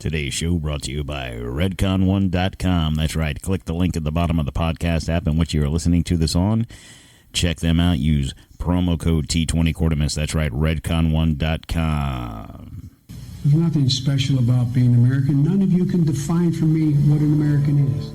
Today's show brought to you by redcon1.com. That's right. Click the link at the bottom of the podcast app in which you are listening to this on. Check them out. Use promo code T20Quartermiss. That's right. redcon1.com. There's nothing special about being American. None of you can define for me what an American is.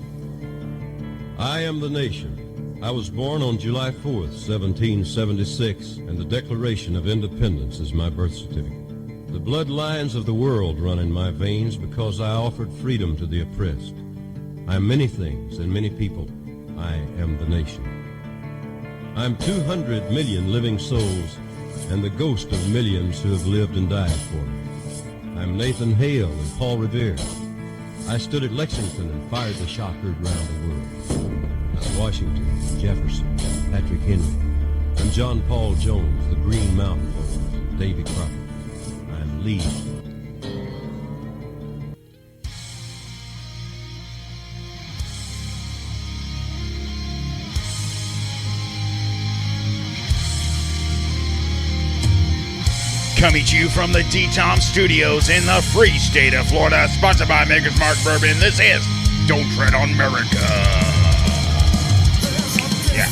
I am the nation. I was born on July 4th, 1776, and the Declaration of Independence is my birth certificate. The bloodlines of the world run in my veins because I offered freedom to the oppressed. I am many things and many people. I am the nation. I am 200 million living souls and the ghost of millions who have lived and died for me. I am Nathan Hale and Paul Revere. I stood at Lexington and fired the shot heard round the world. I'm Washington, Jefferson, Patrick Henry. I'm John Paul Jones, the Green Mountain Boys, Davy Crockett. I'm Lee. Coming to you from the DTOM Studios in the free state of Florida, sponsored by Maker's Mark Bourbon. This is Don't Tread on Merica. Yeah.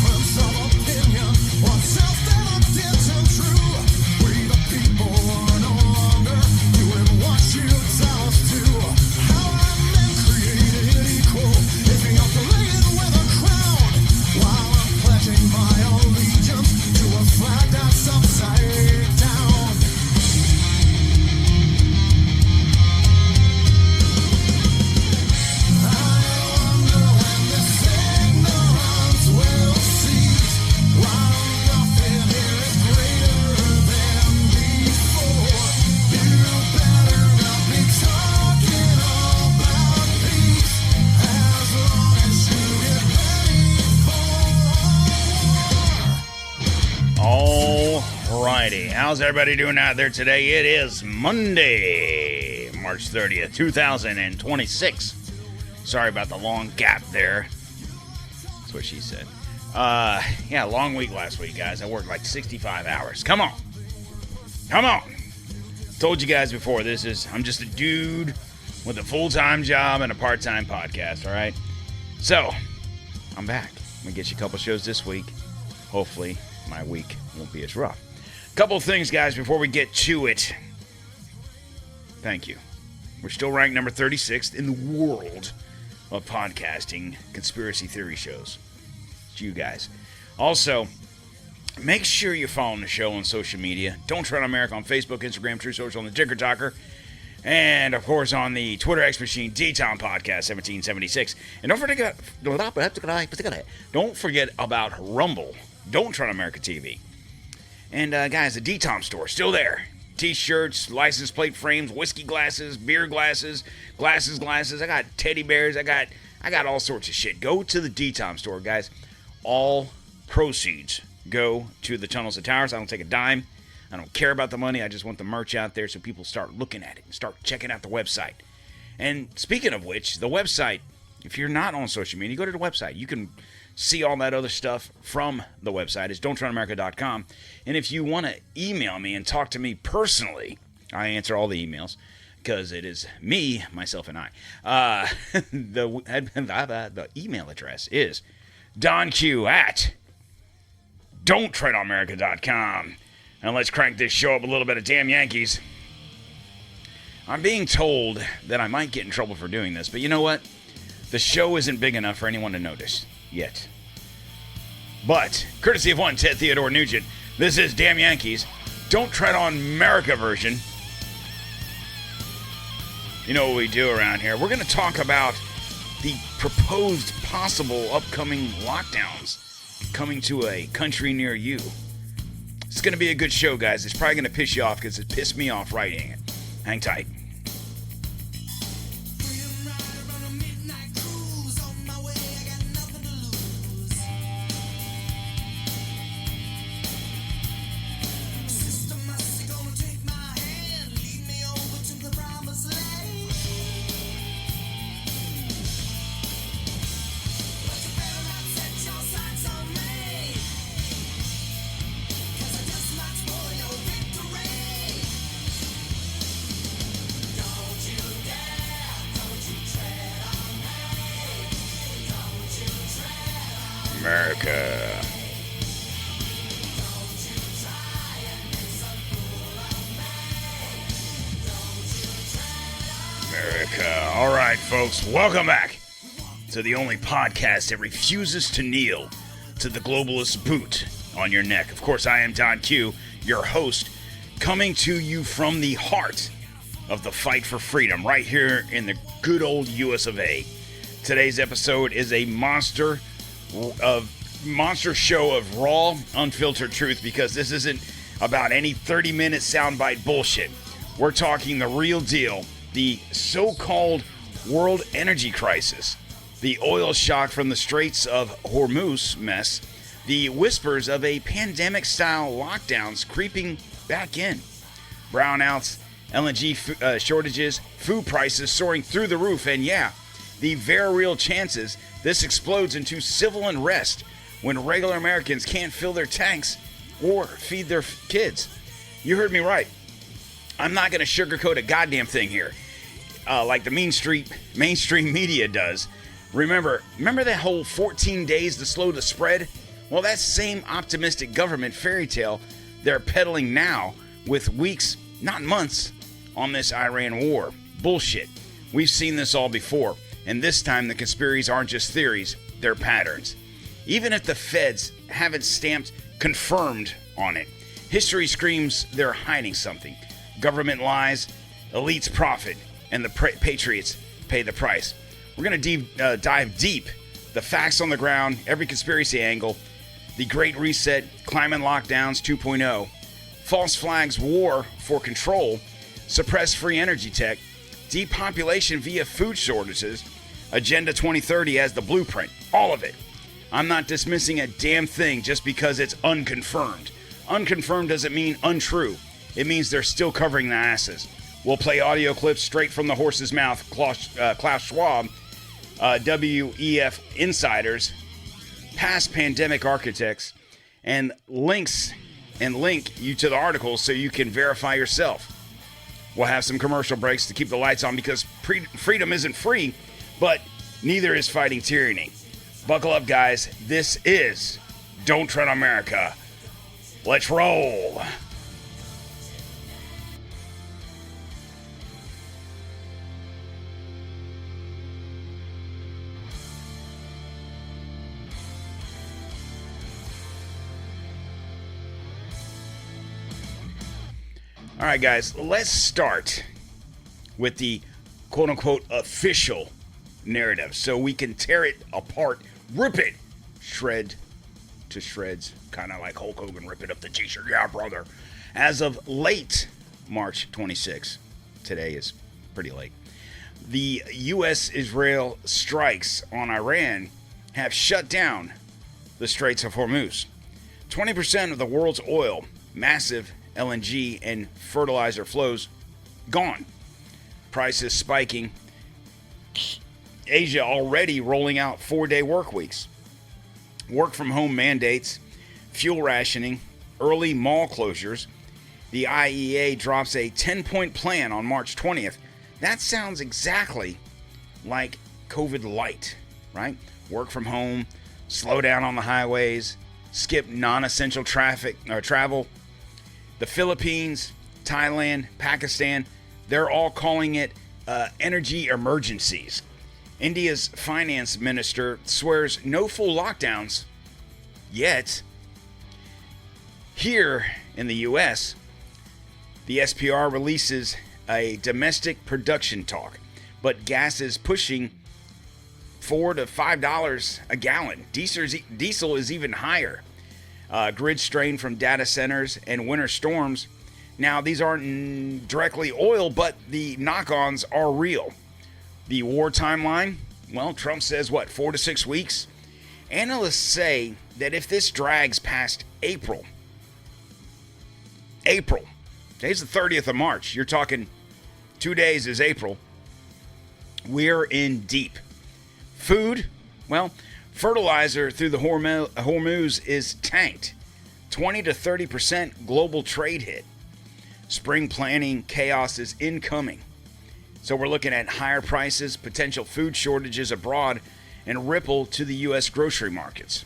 How's everybody doing out there today? It is Monday, March 30th, 2026. Sorry about the long gap there. That's what she said. Yeah, long week last week, guys. I worked like 65 hours. Come on. Come on. Told you guys before, I'm just a dude with a full-time job and a part-time podcast, all right? So, I'm back. I'm going to get you a couple shows this week. Hopefully, my week won't be as rough. Couple of things, guys, before we get to it. Thank you. We're still ranked number 36th in the world of podcasting conspiracy theory shows. It's you guys. Also, make sure you're following the show on social media. Don't Tread on America on Facebook, Instagram, True Social, on the Ticker Talker. And, of course, on the Twitter X Machine, DTOM Podcast 1776. And don't forget about Rumble. Don't Tread on America TV. And, guys, the DTOM Store, still there. T-shirts, license plate frames, whiskey glasses, beer glasses, glasses. I got teddy bears. I got all sorts of shit. Go to the DTOM Store, guys. All proceeds go to the Tunnels and Towers. I don't take a dime. I don't care about the money. I just want the merch out there so people start looking at it and start checking out the website. And speaking of which, the website, if you're not on social media, go to the website. You can see all that other stuff from the website. It's DontTreadonMerica.com. And if you want to email me and talk to me personally, I answer all the emails because it is me, myself, and I. The email address is DonQ at DontTreadonMerica.com. And let's crank this show up a little bit of damn Yankees. I'm being told that I might get in trouble for doing this, but you know what? The show isn't big enough for anyone to notice yet. But, courtesy of one Ted Theodore Nugent, this is Damn Yankees. Don't Tread on America version. You know what we do around here. We're going to talk about the proposed possible upcoming lockdowns coming to a country near you. It's going to be a good show, guys. It's probably going to piss you off because it pissed me off writing it. Hang tight. America. America. All right, folks, welcome back to the only podcast that refuses to kneel to the globalist boot on your neck. Of course, I am Donq, your host, coming to you from the heart of the fight for freedom, right here in the good old US of A. Today's episode is a monster show of raw, unfiltered truth, because this isn't about any 30-minute soundbite bullshit. We're talking the real deal, the so-called world energy crisis, the oil shock from the Straits of Hormuz mess, the whispers of a pandemic-style lockdowns creeping back in, brownouts, LNG shortages, food prices soaring through the roof, and yeah, the very real chances this explodes into civil unrest when regular Americans can't fill their tanks or feed their kids. You heard me right. I'm not going to sugarcoat a goddamn thing here, like the mainstream media does. Remember that whole 14 days to slow the spread? Well, that same optimistic government fairy tale they're peddling now with weeks, not months, on this Iran war. Bullshit. We've seen this all before, and this time the conspiracies aren't just theories, they're patterns. Even if the feds haven't stamped confirmed on it, history screams they're hiding something. Government lies, elites profit, and the patriots pay the price. We're going to dive deep, the facts on the ground, every conspiracy angle, the Great Reset, climate lockdowns 2.0, false flags war for control, suppress free energy tech, depopulation via food shortages, Agenda 2030 as the blueprint, all of it. I'm not dismissing a damn thing just because it's unconfirmed. Unconfirmed doesn't mean untrue. It means they're still covering their asses. We'll play audio clips straight from the horse's mouth, Klaus Schwab, WEF insiders, past pandemic architects, and link you to the articles so you can verify yourself. We'll have some commercial breaks to keep the lights on, because freedom isn't free, but neither is fighting tyranny. Buckle up, guys. This is Don't Tread on America. Let's roll. All right, guys, let's start with the quote-unquote official narrative so we can tear it apart, rip it, shred to shreds, kind of like Hulk Hogan ripping up the t-shirt. Yeah, brother. As of late March 26, today is pretty late, the U.S.-Israel strikes on Iran have shut down the Straits of Hormuz. 20% of the world's oil, massive LNG and fertilizer flows, gone. Prices spiking. Asia already rolling out 4-day work weeks. Work from home mandates, fuel rationing, early mall closures. The IEA drops a 10-point plan on March 20th. That sounds exactly like COVID light, right? Work from home, slow down on the highways, skip non-essential travel. The Philippines, Thailand, Pakistan, they're all calling it energy emergencies. India's finance minister swears no full lockdowns yet. Here in the U.S., the SPR releases a domestic production talk, but gas is pushing $4 to $5 a gallon. Diesel is even higher. Grid strain from data centers and winter storms. Now, these aren't directly oil, but the knock-ons are real. The war timeline, well, Trump says, 4 to 6 weeks? Analysts say that if this drags past April, today's the 30th of March, you're talking 2 days is April, we're in deep. Food, well, fertilizer through the Hormuz is tanked. 20 to 30% global trade hit. Spring planting chaos is incoming. So we're looking at higher prices, potential food shortages abroad, and ripple to the U.S. grocery markets.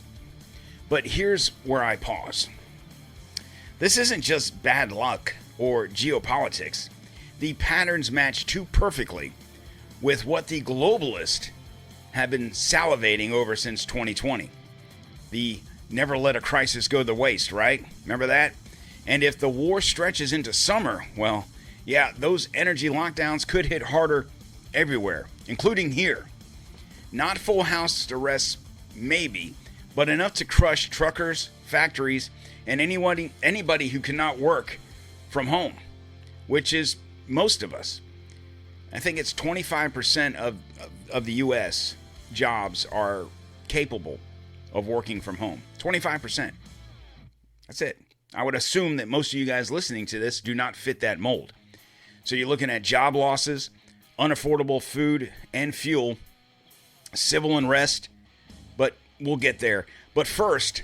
But here's where I pause. This isn't just bad luck or geopolitics. The patterns match too perfectly with what the globalists have been salivating over since 2020. The never let a crisis go to waste, right? Remember that? And if the war stretches into summer, well, yeah, those energy lockdowns could hit harder everywhere, including here. Not full house arrests, maybe, but enough to crush truckers, factories, and anybody who cannot work from home, which is most of us. I think it's 25% of the U.S. jobs are capable of working from home. 25%. That's it. I would assume that most of you guys listening to this do not fit that mold. So you're looking at job losses, unaffordable food and fuel, civil unrest, but we'll get there. But first,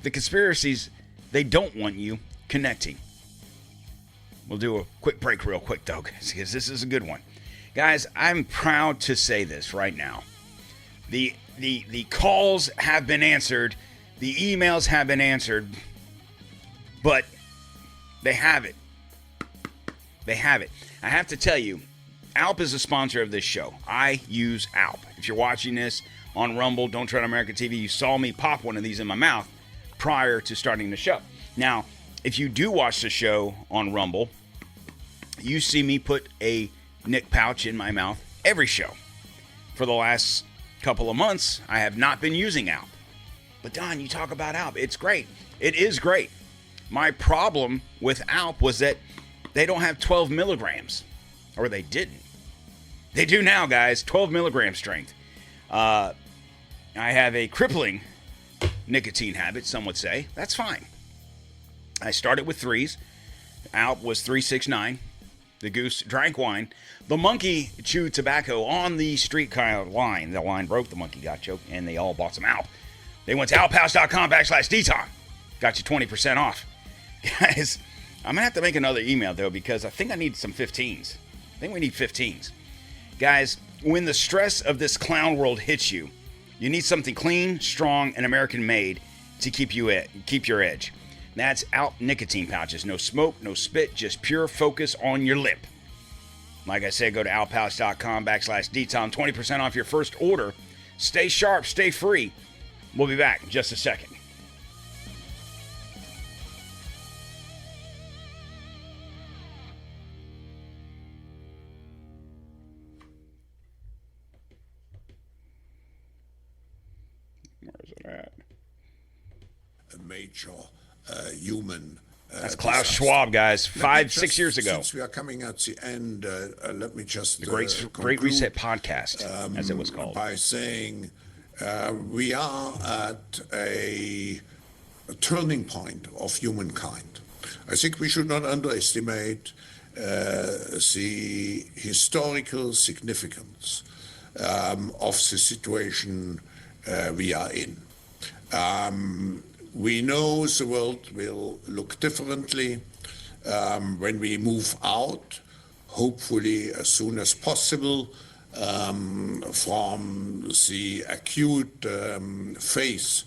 the conspiracies, they don't want you connecting. We'll do a quick break real quick, though, because this is a good one. Guys, I'm proud to say this right now. The calls have been answered. The emails have been answered. But they have it. They have it. I have to tell you, Alp is a sponsor of this show. I use Alp. If you're watching this on Rumble, Don't Tread on America TV, you saw me pop one of these in my mouth prior to starting the show. Now, if you do watch the show on Rumble, you see me put a Nick pouch in my mouth every show. For the last couple of months, I have not been using Alp. But Don, you talk about Alp. It's great. It is great. My problem with Alp was that they don't have 12 milligrams. Or they didn't. They do now, guys. 12 milligram strength. I have a crippling nicotine habit, some would say. That's fine. I started with 3s. Alp was 369. The goose drank wine. The monkey chewed tobacco on the streetcar line. The line broke. The monkey got choked. And they all bought some Alp. They went to alphouse.com/DTOM. Got you 20% off. Guys, I'm going to have to make another email, though, because I think I need some 15s. I think we need 15s. Guys, when the stress of this clown world hits you, you need something clean, strong, and American-made to keep your edge. That's Alp nicotine pouches. No smoke, no spit, just pure focus on your lip. Like I said, go to alphouse.com/DTOM. 20% off your first order. Stay sharp, stay free. We'll be back in just a second. A major human. That's Klaus Schwab, guys. 5-6 years ago. Since we are coming at the end, let me just the Great Reset podcast, as it was called, by saying we are at a turning point of humankind. I think we should not underestimate the historical significance of the situation we are in. We know the world will look differently when we move out, hopefully as soon as possible, from the acute phase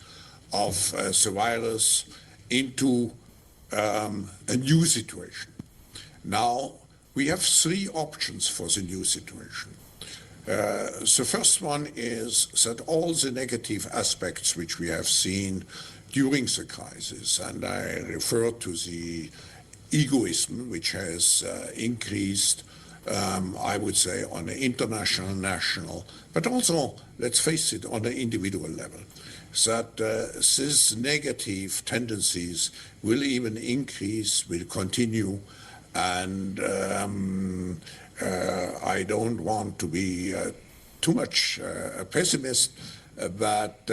of the virus into a new situation. Now, we have 3 options for the new situation. The first one is that all the negative aspects which we have seen during the crisis, and I refer to the egoism which has increased, I would say, on an international, national, but also, let's face it, on an individual level, that these negative tendencies will even increase, will continue, and I don't want to be too much a pessimist, but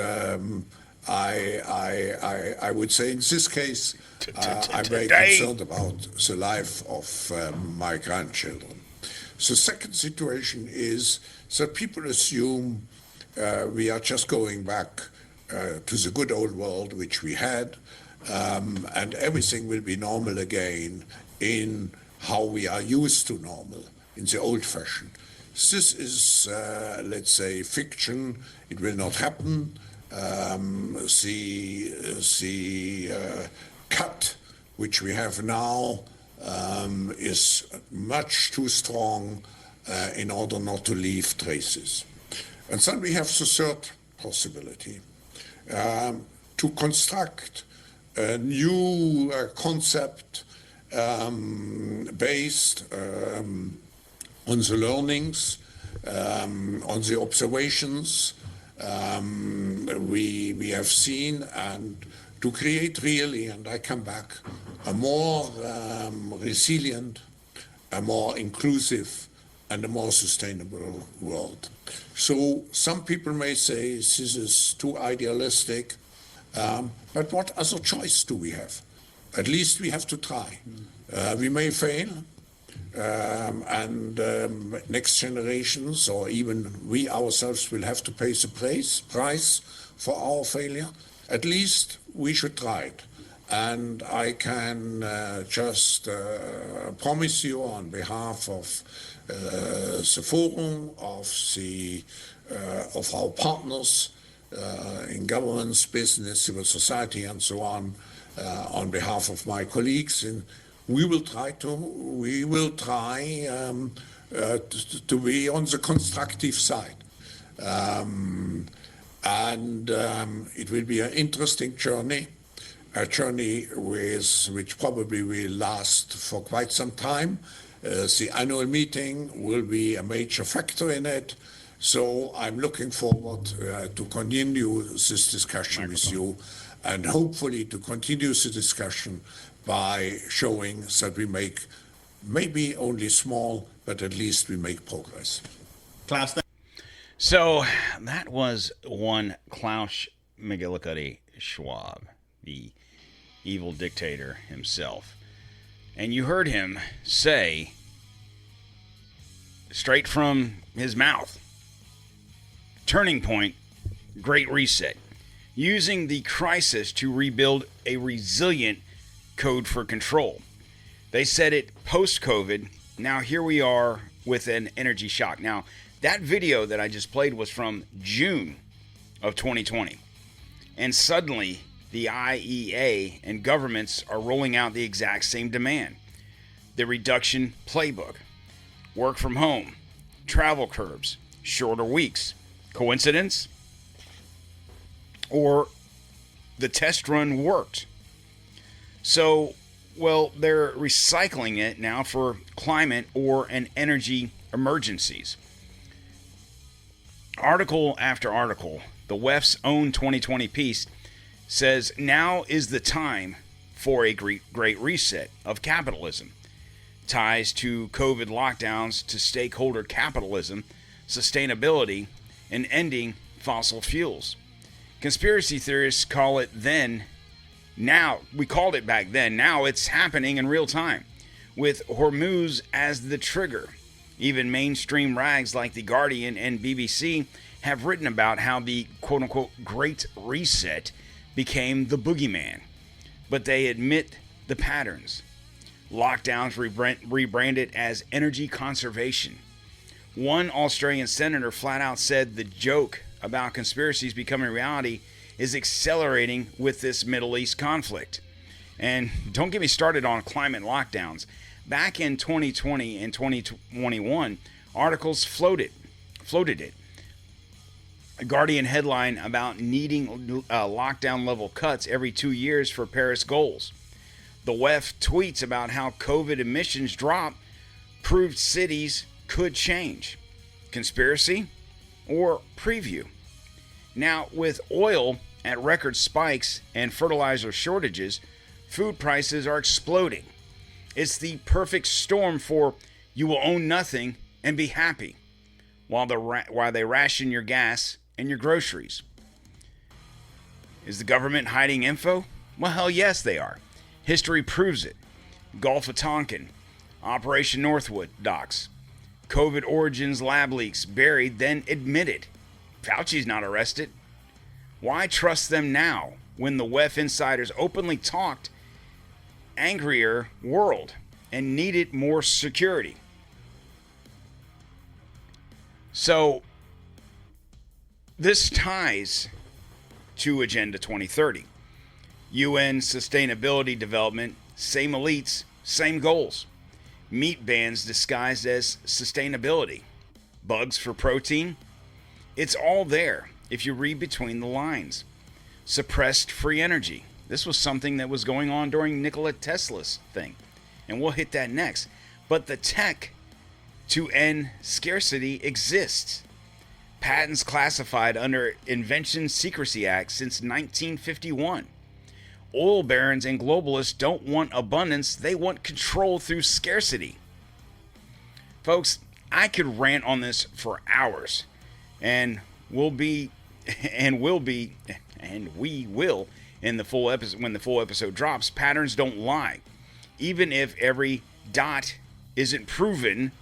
I would say in this case, I'm very concerned about the life of my grandchildren. The second situation is that people assume we are just going back to the good old world which we had, and everything will be normal again in how we are used to normal, in the old fashion. This is, let's say, fiction. It will not happen. the cut which we have now is much too strong in order not to leave traces. And then we have the third possibility, to construct a new concept based on the learnings, on the observations we have seen, and to create really, and I come back, a more resilient, a more inclusive, and a more sustainable world. So some people may say this is too idealistic, but what other choice do we have? At least we have to try. We may fail, and next generations, or even we ourselves, will have to pay the price for our failure. At least we should try it. And I can just promise you on behalf of the forum, of our partners in governments, business, civil society, and so on behalf of my colleagues, and we will try to be on the constructive side. It will be an interesting journey, a journey which probably will last for quite some time. The annual meeting will be a major factor in it. So I'm looking forward to continue this discussion with you, and hopefully to continue the discussion by showing that we make maybe only small, but at least we make progress. Klaus. So that was one Klaus McGillicuddy Schwab, the evil dictator himself. And you heard him say, straight from his mouth, turning point, Great Reset, using the crisis to rebuild a resilient code for control. They said it post-COVID. Now here we are with an energy shock. Now, that video that I just played was from June of 2020. And suddenly, the IEA and governments are rolling out the exact same demand. The reduction playbook, work from home, travel curbs, shorter weeks. Coincidence? Or the test run worked? So, well, they're recycling it now for climate or an energy emergencies. Article after article, the WEF's own 2020 piece says now is the time for a great reset of capitalism. Ties to COVID lockdowns to stakeholder capitalism, sustainability, and ending fossil fuels. Conspiracy theorists call it then. Now, we called it back then. Now it's happening in real time, with Hormuz as the trigger. Even mainstream rags like The Guardian and BBC have written about how the quote-unquote Great Reset became the boogeyman. But they admit the patterns. Lockdowns rebranded as energy conservation. One Australian senator flat out said the joke about conspiracies becoming reality is accelerating with this Middle East conflict. And don't get me started on climate lockdowns. Back in 2020 and 2021, articles floated it. A Guardian headline about needing lockdown level cuts every 2 years for Paris goals. The WEF tweets about how COVID emissions drop proved cities could change. Conspiracy or preview? Now, with oil at record spikes and fertilizer shortages, food prices are exploding. It's the perfect storm for you will own nothing and be happy while they ration your gas and your groceries. Is the government hiding info? Well, hell yes, they are. History proves it. Gulf of Tonkin, Operation Northwood docs, COVID origins lab leaks buried, then admitted. Fauci's not arrested. Why trust them now when the WEF insiders openly talked angrier world and needed more security? So this ties to Agenda 2030. UN Sustainability Development, same elites, same goals. Meat bans disguised as sustainability. Bugs for protein. It's all there if you read between the lines. Suppressed free energy. This was something that was going on during Nikola Tesla's thing, and we'll hit that next. But the tech to end scarcity exists. Patents classified under Invention Secrecy Act since 1951. Oil barons and globalists don't want abundance, they want control through scarcity. Folks, I could rant on this for hours, and we will in the full episode when the full episode drops. Patterns don't lie. Even if every dot isn't proven,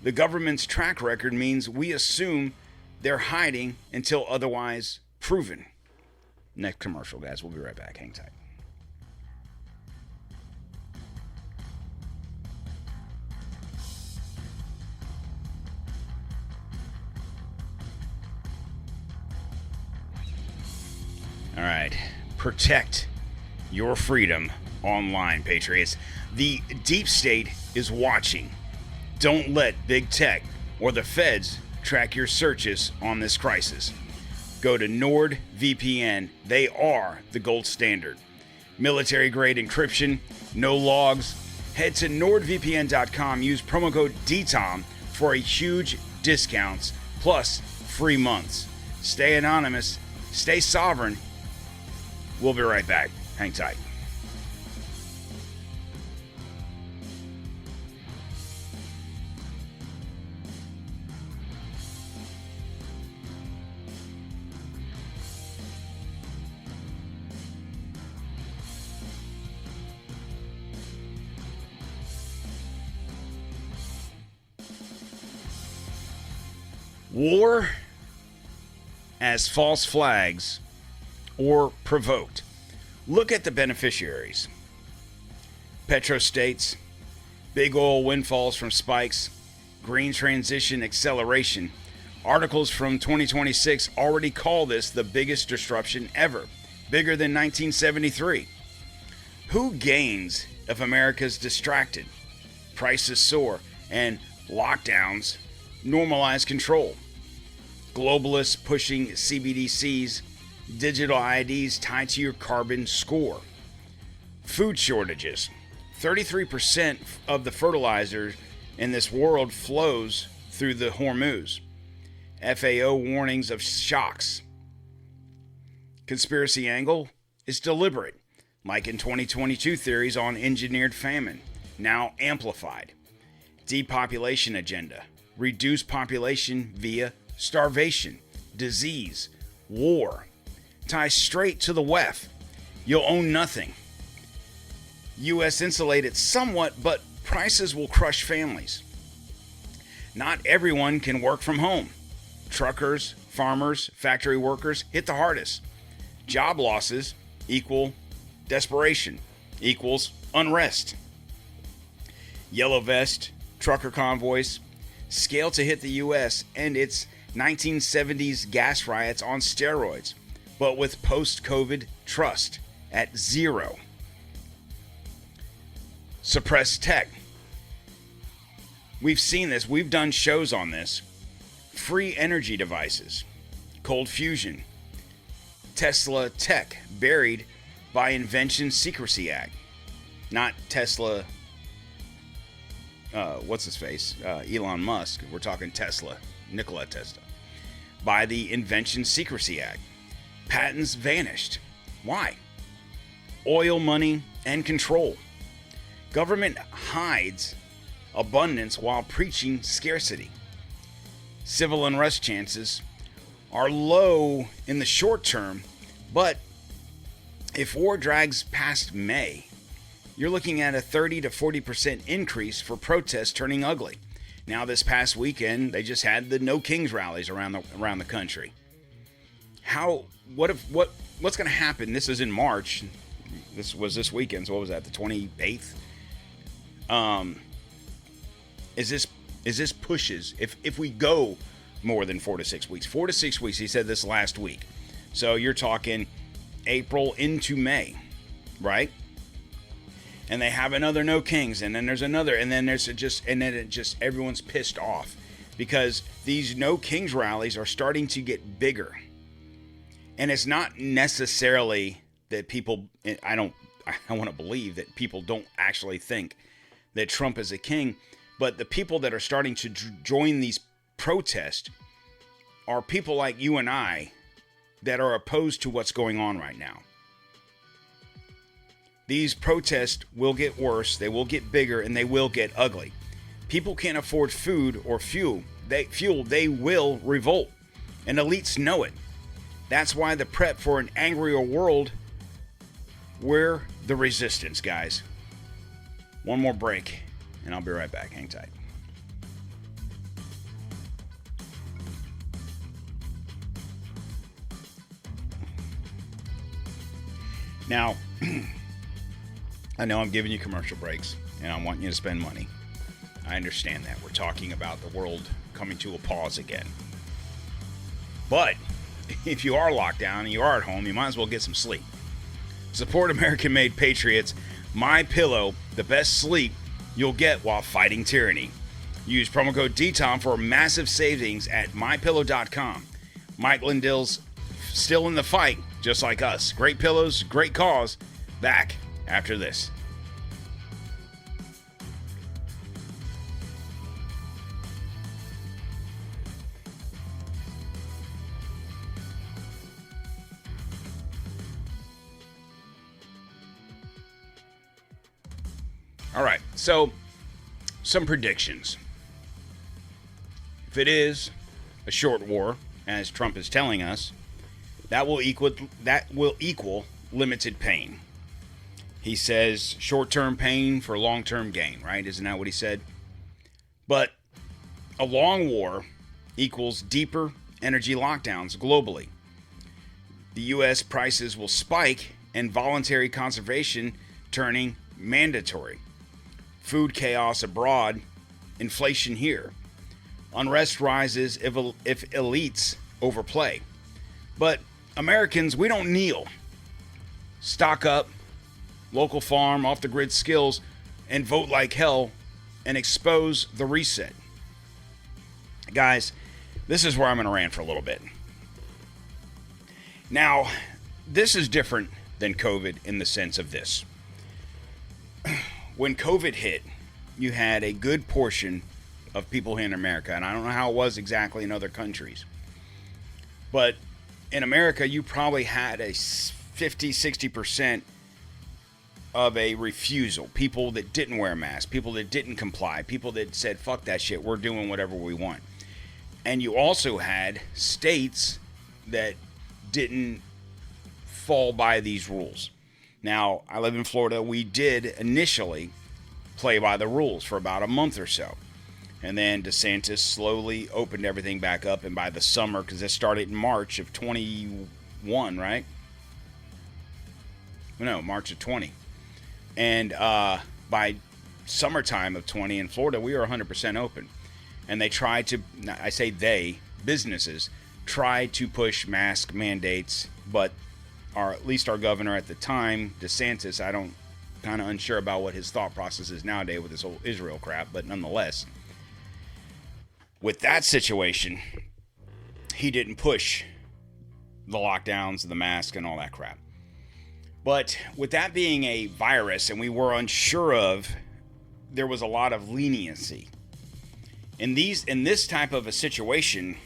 the government's track record means we assume they're hiding until otherwise proven. Next commercial, guys. We'll be right back. Hang tight. All right. Protect your freedom online, Patriots. The deep state is watching. Don't let big tech or the feds track your searches on this crisis. Go to NordVPN. They are the gold standard. Military-grade encryption, no logs. Head to NordVPN.com. Use promo code DTOM for a huge discounts plus free months. Stay anonymous. Stay sovereign. We'll be right back. Hang tight. War as false flags or provoked. Look at the beneficiaries. Petrostates, big oil windfalls from spikes, green transition acceleration. Articles from 2026 already call this the biggest disruption ever, bigger than 1973. Who gains if America's distracted? Prices soar and lockdowns normalize control. Globalists pushing CBDCs, digital IDs tied to your carbon score. Food shortages. 33% of the fertilizer in this world flows through the Hormuz. FAO warnings of shocks. Conspiracy angle is deliberate, like in 2022 theories on engineered famine, now amplified. Depopulation agenda. Reduce population via starvation, disease, war. Ties straight to the WEF. You'll own nothing. U.S. insulated somewhat, but prices will crush families. Not everyone can work from home. Truckers, farmers, factory workers hit the hardest. Job losses equal desperation, equals unrest. Yellow vest, trucker convoys, scale to hit the U.S. and its 1970s gas riots on steroids, but with post-COVID trust at zero. Suppressed tech. We've seen this. We've done shows on this. Free energy devices. Cold fusion. Tesla tech buried by Invention Secrecy Act. Not Tesla, what's his face? Elon Musk. We're talking Tesla. Nikola Tesla. By the Invention Secrecy Act. Patents vanished. Why? Oil money and control. Government hides abundance while preaching scarcity. Civil unrest chances are low in the short term, but if war drags past May, you're looking at a 30 to 40% increase for protests turning ugly. Now, this past weekend, they just had the No Kings rallies around the country. What's going to happen? This is in March. This was this weekend. So what was that? The 28th. Is this pushes if we go more than 4 to 6 weeks? 4 to 6 weeks. He said this last week. So you're talking April into May, right? And they have another no kings, and then there's another, and then everyone's pissed off because these no kings rallies are starting to get bigger. And it's not necessarily that people, I want to believe that people don't actually think that Trump is a king, but the people that are starting to join these protests are people like you and I that are opposed to what's going on right now. These protests will get worse, they will get bigger, and they will get ugly. People can't afford food or fuel. They will revolt, and elites know it. That's why the prep for an angrier world, we're the resistance, guys. One more break, and I'll be right back. Hang tight. Now, I know I'm giving you commercial breaks, and I want you to spend money. I understand that. We're talking about the world coming to a pause again. But if you are locked down and you are at home, you might as well get some sleep. Support American-made patriots. MyPillow, the best sleep you'll get while fighting tyranny. Use promo code DTOM for massive savings at MyPillow.com. Mike Lindell's still in the fight, just like us. Great pillows, great cause. Back after this. All right, so some predictions. If it is a short war, as Trump is telling us, that will equal limited pain. He says short-term pain for long-term gain, right? Isn't that what he said? But a long war equals deeper energy lockdowns globally. The U.S. prices will spike and voluntary conservation turning mandatory. Food chaos abroad, inflation here. Unrest rises if elites overplay. But Americans, we don't kneel. Stock up, local farm, off-the-grid skills, and vote like hell and expose the reset. Guys, this is where I'm going to rant for a little bit. Now, this is different than COVID in the sense of this. When COVID hit, you had a good portion of people here in America, and I don't know how it was exactly in other countries, but in America, you probably had a 50-60% of a refusal. People that didn't wear masks, people that didn't comply, people that said, fuck that shit, we're doing whatever we want. And you also had states that didn't fall by these rules. Now, I live in Florida. We did initially play by the rules for about a month or so. And then DeSantis slowly opened everything back up. And by the summer, because it started in March of 21, right? No, March of 20. And by summertime of 20 in Florida, we were 100% open. And they tried to, I say they, businesses, tried to push mask mandates, but at least our governor at the time, DeSantis, kind of unsure about what his thought process is nowadays with this whole Israel crap, but nonetheless, with that situation, he didn't push the lockdowns, the mask, and all that crap. But with that being a virus, and we were unsure of, there was a lot of leniency. In this type of a situation,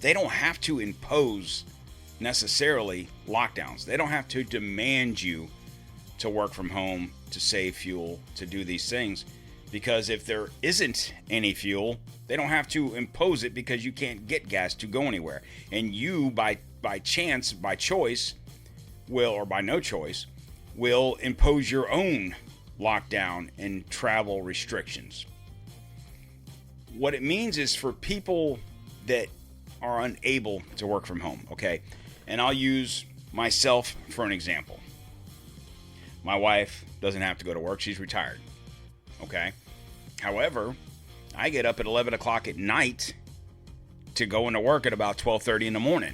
they don't have to impose necessarily lockdowns. They don't have to demand you to work from home, to save fuel, to do these things, because if there isn't any fuel, they don't have to impose it because you can't get gas to go anywhere. And you, by chance, by choice, will, or by no choice, will impose your own lockdown and travel restrictions. What it means is for people that are unable to work from home, okay? And I'll use myself for an example. My wife doesn't have to go to work. She's retired, okay? However, I get up at 11 o'clock at night to go into work at about 12:30 in the morning.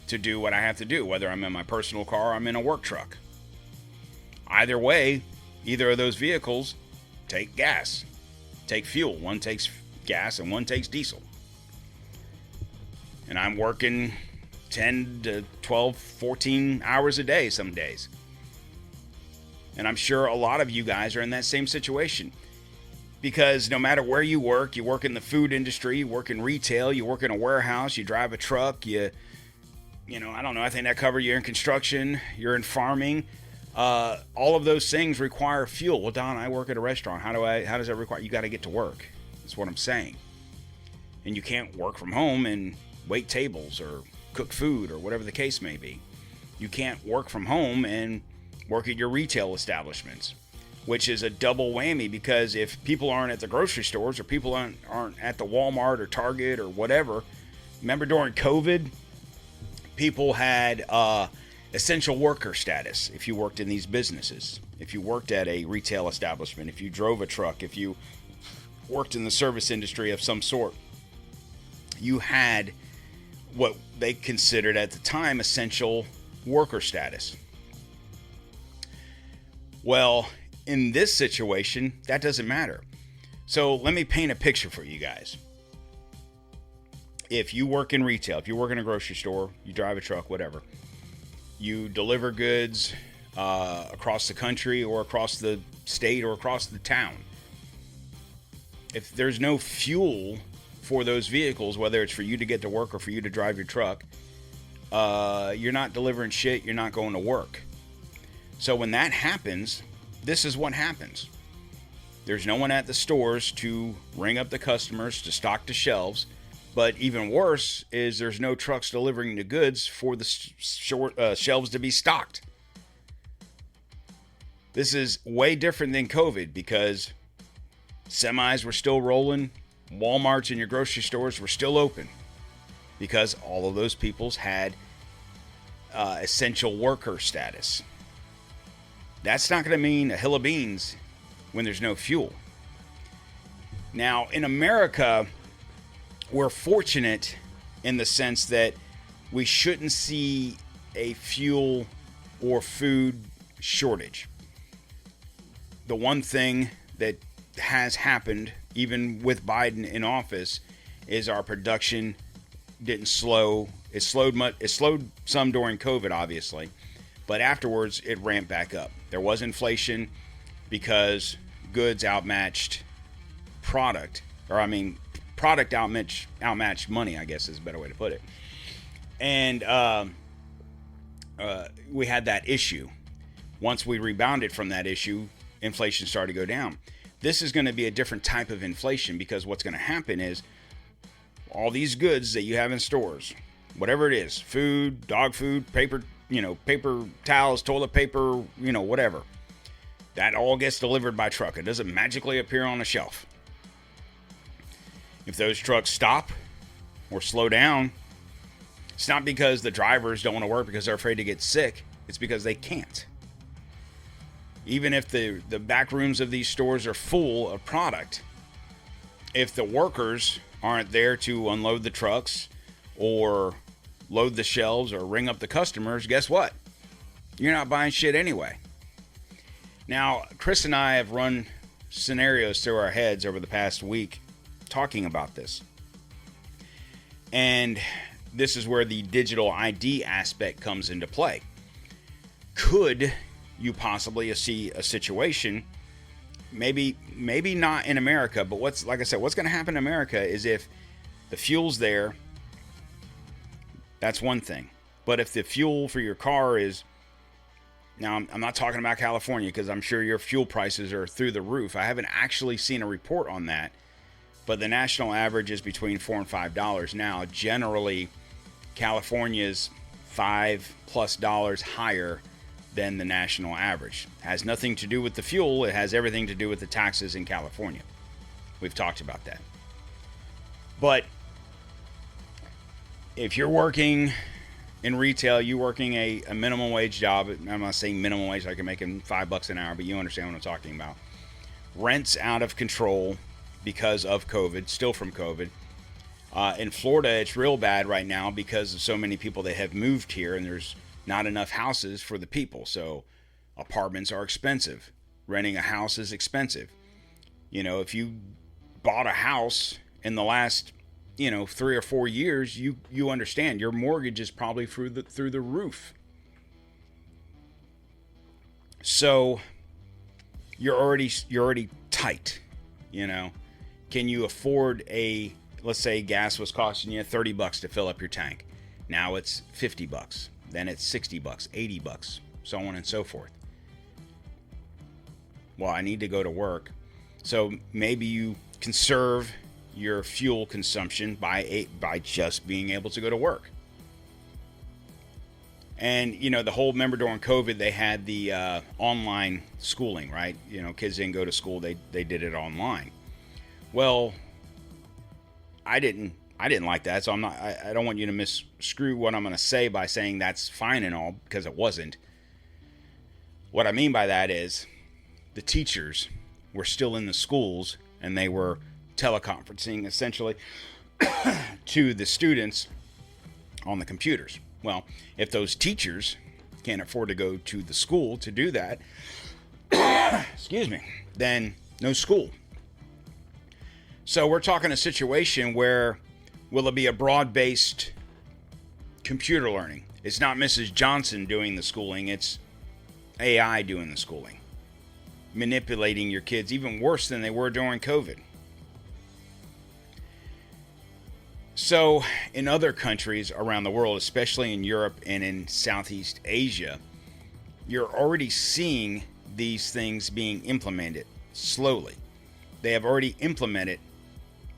to do what I have to do, whether I'm in my personal car or I'm in a work truck. Either way, either of those vehicles take gas, take fuel. One takes gas and one takes diesel. And I'm working 10 to 12, 14 hours a day some days. And I'm sure a lot of you guys are in that same situation. Because no matter where you work in the food industry, you work in retail, you work in a warehouse, you drive a truck, I don't know, I think that covers you're in construction, you're in farming. All of those things require fuel. Well, Don, I work at a restaurant. How does that require? You got to get to work. That's what I'm saying. And you can't work from home and wait tables or cook food or whatever the case may be. You can't work from home and work at your retail establishments, which is a double whammy, because if people aren't at the grocery stores or people aren't at the Walmart or Target or whatever, remember during COVID, people had essential worker status if you worked in these businesses, if you worked at a retail establishment, if you drove a truck, if you worked in the service industry of some sort, you had what they considered at the time essential worker status. Well, in this situation, that doesn't matter. So let me paint a picture for you guys. If you work in retail, if you work in a grocery store, you drive a truck, whatever, you deliver goods across the country or across the state or across the town. If there's no fuel for those vehicles, whether it's for you to get to work or for you to drive your truck, you're not delivering shit, you're not going to work. So when that happens, this is what happens. There's no one at the stores to ring up the customers to stock the shelves. But even worse is there's no trucks delivering the goods for the shelves to be stocked. This is way different than COVID, because semis were still rolling. Walmarts and your grocery stores were still open, because all of those peoples had essential worker status. That's not going to mean a hill of beans when there's no fuel. Now, in America, we're fortunate in the sense that we shouldn't see a fuel or food shortage. The one thing that has happened, even with Biden in office, is our production didn't slow. It slowed some during COVID, obviously, but afterwards it ramped back up. There was inflation because goods outmatched product, product outmatched money, I guess is a better way to put it. And we had that issue. Once we rebounded from that issue, inflation started to go down. This is going to be a different type of inflation, because what's going to happen is all these goods that you have in stores, whatever it is, food, dog food, paper towels, toilet paper, whatever, that all gets delivered by truck. It doesn't magically appear on a shelf. If those trucks stop or slow down, it's not because the drivers don't want to work because they're afraid to get sick. It's because they can't. Even if the back rooms of these stores are full of product, if the workers aren't there to unload the trucks or load the shelves or ring up the customers, guess what? You're not buying shit anyway. Now, Chris and I have run scenarios through our heads over the past week talking about this. And this is where the digital ID aspect comes into play. Could you possibly see a situation, maybe not in America, but what's going to happen in America is if the fuel's there, that's one thing. But if the fuel for your car is, now I'm not talking about California because I'm sure your fuel prices are through the roof. I haven't actually seen a report on that, but the national average is between $4 and $5 now. Generally, California's $5+ higher than the national average. It has nothing to do with the fuel. It has everything to do with the taxes in California. We've talked about that. But if you're working in retail, you're working a minimum wage job. I'm not saying minimum wage like you're making $5 an hour, but you understand what I'm talking about. Rent's out of control because of COVID, still from COVID. In Florida, it's real bad right now because of so many people that have moved here, and there's not enough houses for the people. So apartments are expensive. Renting a house is expensive. You know, if you bought a house in the last, 3 or 4 years, you understand your mortgage is probably through the roof. So you're already tight, Can you afford let's say gas was costing you $30 to fill up your tank. Now it's $50. Then it's $60, $80, so on and so forth. Well, I need to go to work. So maybe you conserve your fuel consumption by just being able to go to work. And, the whole, remember during COVID, they had the online schooling, right? Kids didn't go to school. They did it online. Well, I didn't like that. So I don't want you to misconstrue what I'm going to say by saying that's fine and all, because it wasn't. What I mean by that is the teachers were still in the schools and they were teleconferencing essentially to the students on the computers. Well, if those teachers can't afford to go to the school to do that, excuse me, then no school. So we're talking a situation where will it be a broad-based computer learning? It's not Mrs. Johnson doing the schooling, it's AI doing the schooling. Manipulating your kids even worse than they were during COVID. So in other countries around the world, especially in Europe and in Southeast Asia, you're already seeing these things being implemented slowly. They have already implemented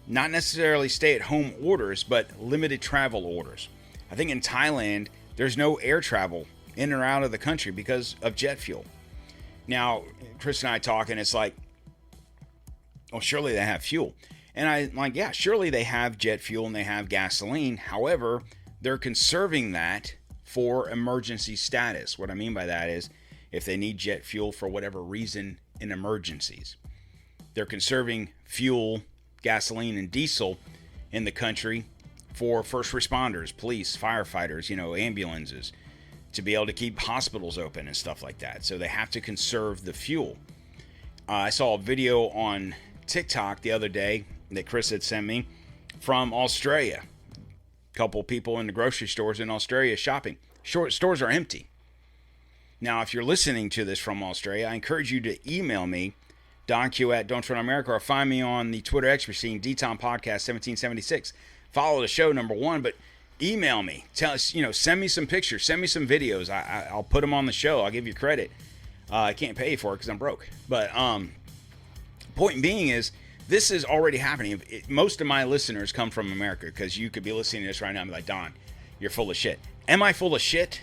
not necessarily stay-at-home orders, but limited travel orders. I think in Thailand, there's no air travel in or out of the country because of jet fuel. Now, Chris and I talk, and it's like, well, surely they have fuel. And I'm like, yeah, surely they have jet fuel and they have gasoline. However, they're conserving that for emergency status. What I mean by that is if they need jet fuel for whatever reason in emergencies. They're conserving fuel, gasoline, and diesel in the country for first responders, police, firefighters, ambulances, to be able to keep hospitals open and stuff like that. So they have to conserve the fuel. I saw a video on TikTok the other day that Chris had sent me from Australia. A couple people in the grocery stores in Australia shopping. Stores are empty. Now, if you're listening to this from Australia, I encourage you to email me, Donq at DontTreadonMerica, or find me on the Twitter X machine, DTOM Podcast 1776. Follow the show, number one, but email me. Tell us, send me some pictures, send me some videos. I'll put them on the show. I'll give you credit. I can't pay you for it because I'm broke. But point being is, this is already happening. Most of my listeners come from America, because you could be listening to this right now and be like, Don, you're full of shit. Am I full of shit?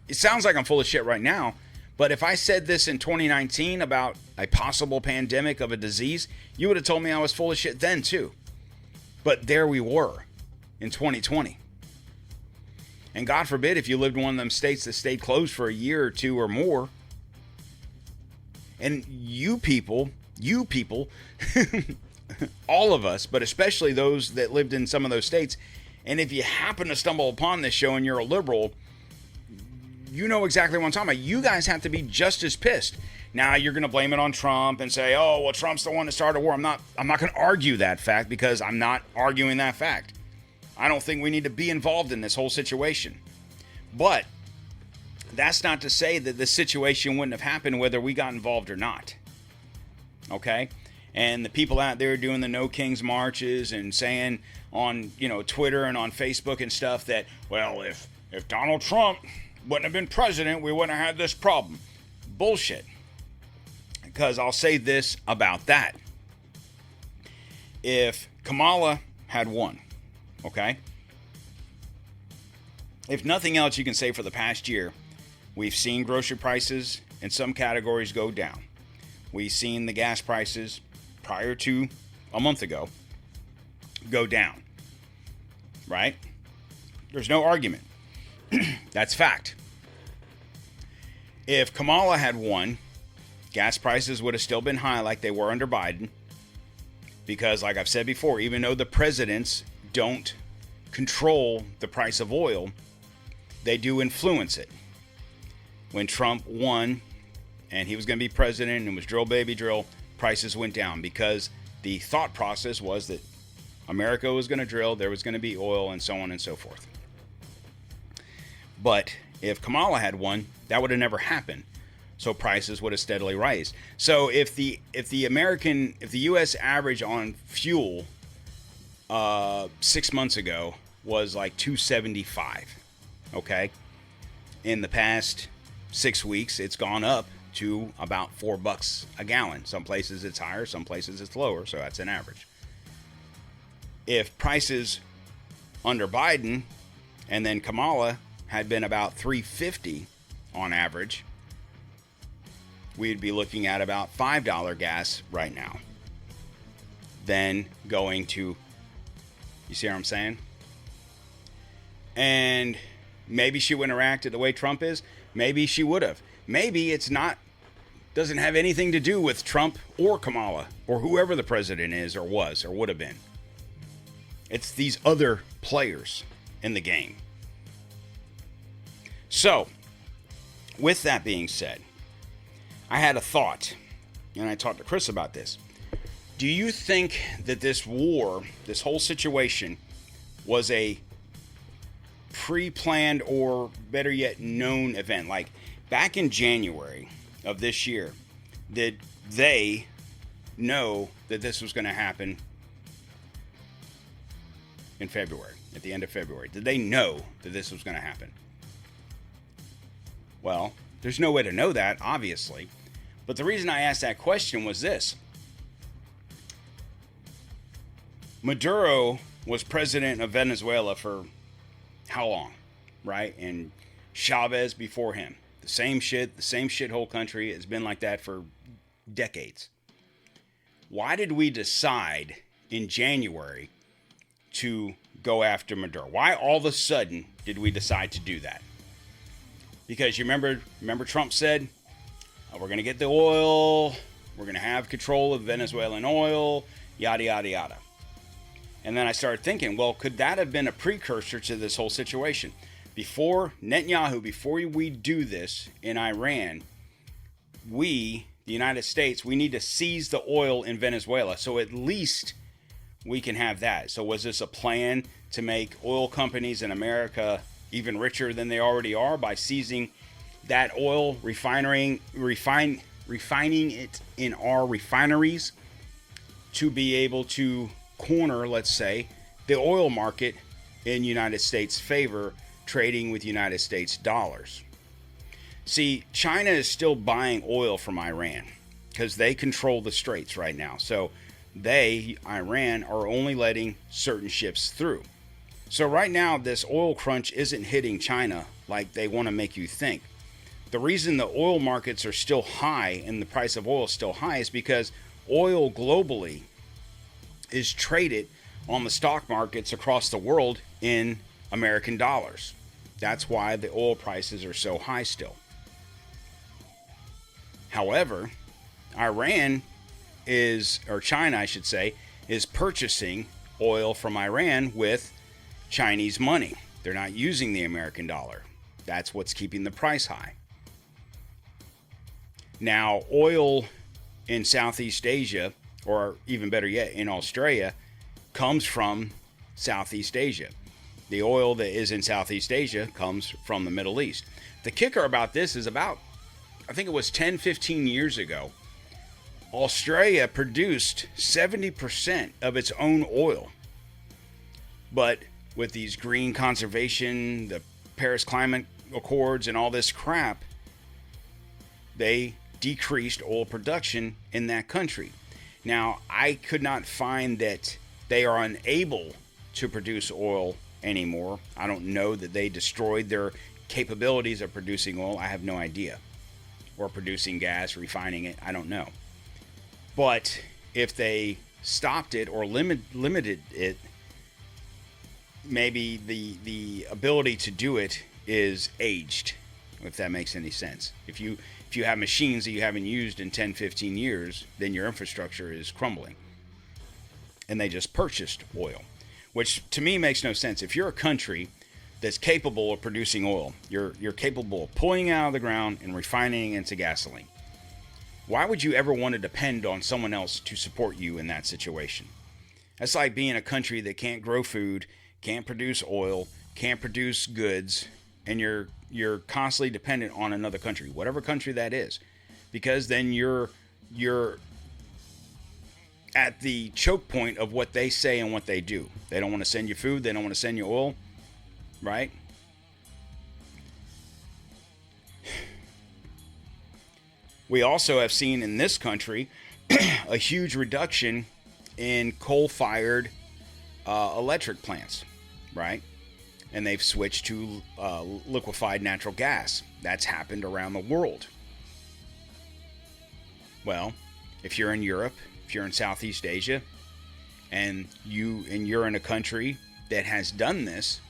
It sounds like I'm full of shit right now, but if I said this in 2019 about a possible pandemic of a disease, you would have told me I was full of shit then too. But there we were in 2020. And God forbid if you lived in one of them states that stayed closed for a year or two or more. And you people, all of us, but especially those that lived in some of those states, and if you happen to stumble upon this show and you're a liberal, you know exactly what I'm talking about. You guys have to be just as pissed. Now you're going to blame it on Trump and say, oh, well, Trump's the one that started a war. I'm not going to argue that fact, because I'm not arguing that fact. I don't think we need to be involved in this whole situation. But that's not to say that the situation wouldn't have happened whether we got involved or not. Okay? And the people out there doing the No Kings marches and saying on, Twitter and on Facebook and stuff that, well, if Donald Trump wouldn't have been president, we wouldn't have had this problem. Bullshit. Because I'll say this about that. If Kamala had won, okay? If nothing else you can say for the past year, we've seen grocery prices in some categories go down. We've seen the gas prices prior to a month ago go down. Right? There's no argument. That's fact. If Kamala had won, gas prices would have still been high like they were under Biden. Because, like I've said before, even though the presidents don't control the price of oil. They do influence it. When Trump won and he was going to be president and it was drill baby drill, prices went down because the thought process was that America was going to drill, there was going to be oil, and so on and so forth. But if Kamala had won, that would have never happened. So prices would have steadily raised. So if the U.S. average on fuel 6 months ago was like $2.75, okay, in the past 6 weeks it's gone up to about $4 a gallon. Some places it's higher, some places it's lower. So that's an average. If prices under Biden and then Kamala had been about $3.50 on average, we'd be looking at about $5 gas right now. Then going to, you see what I'm saying? And maybe she wouldn't have acted the way Trump is. Maybe she would have. Maybe it's not, doesn't have anything to do with Trump or Kamala or whoever the president is or was or would have been. It's these other players in the game. So, with that being said, I had a thought, and I talked to Chris about this. Do you think that this war, this whole situation, was a pre-planned or better yet known event? Like back in January of this year, did they know that this was going to happen in February, at the end of February? Did they know that this was going to happen? Well, there's no way to know that, obviously. But the reason I asked that question was this. Maduro was president of Venezuela for how long, right? And Chavez before him. The same shithole country. Has been like that for decades. Why did we decide in January to go after Maduro? Why all of a sudden did we decide to do that? Because you remember Trump said, oh, we're going to get the oil, we're going to have control of Venezuelan oil, yada, yada, yada. And then I started thinking, well, could that have been a precursor to this whole situation? Before Netanyahu, before we do this in Iran, we, the United States, we need to seize the oil in Venezuela. So at least we can have that. So was this a plan to make oil companies in America even richer than they already are by seizing that oil, refining it in our refineries to be able to corner, let's say, the oil market in United States' favor, trading with United States dollars? See, China is still buying oil from Iran because they control the straits right now. So Iran, are only letting certain ships through. So right now, this oil crunch isn't hitting China like they want to make you think. The reason the oil markets are still high and the price of oil is still high is because oil globally is traded on the stock markets across the world in American dollars. That's why the oil prices are so high still. However, China, I should say, is purchasing oil from Iran with Chinese money. They're not using the American dollar. That's what's keeping the price high. Now, oil in Southeast Asia, or even better yet, in Australia, comes from Southeast Asia. The oil that is in Southeast Asia comes from the Middle East. The kicker about this is I think it was 10, 15 years ago, Australia produced 70% of its own oil. But with these green conservation, the Paris Climate Accords, and all this crap, they decreased oil production in that country. Now, I could not find that they are unable to produce oil anymore. I don't know that they destroyed their capabilities of producing oil. I have no idea. Or producing gas, refining it. I don't know. But if they stopped it or limited it, maybe the ability to do it is aged, if that makes any sense. If you have machines that you haven't used in 10, 15 years, then your infrastructure is crumbling. And they just purchased oil. which to me makes no sense. If you're a country that's capable of producing oil, you're capable of pulling it out of the ground and refining it into gasoline, why would you ever want to depend on someone else to support you in that situation? That's like being a country that can't grow food, can't produce oil, can't produce goods, and you're constantly dependent on another country, whatever country that is, because then you're at the choke point of what they say and what they do. They don't want to send you food, they don't want to send you oil, right? We also have seen in this country a huge reduction in coal-fired electric plants, right? And they've switched to liquefied natural gas. That's happened around the world. Well, if you're in Europe, if you're in Southeast Asia, and you're in a country that has done this,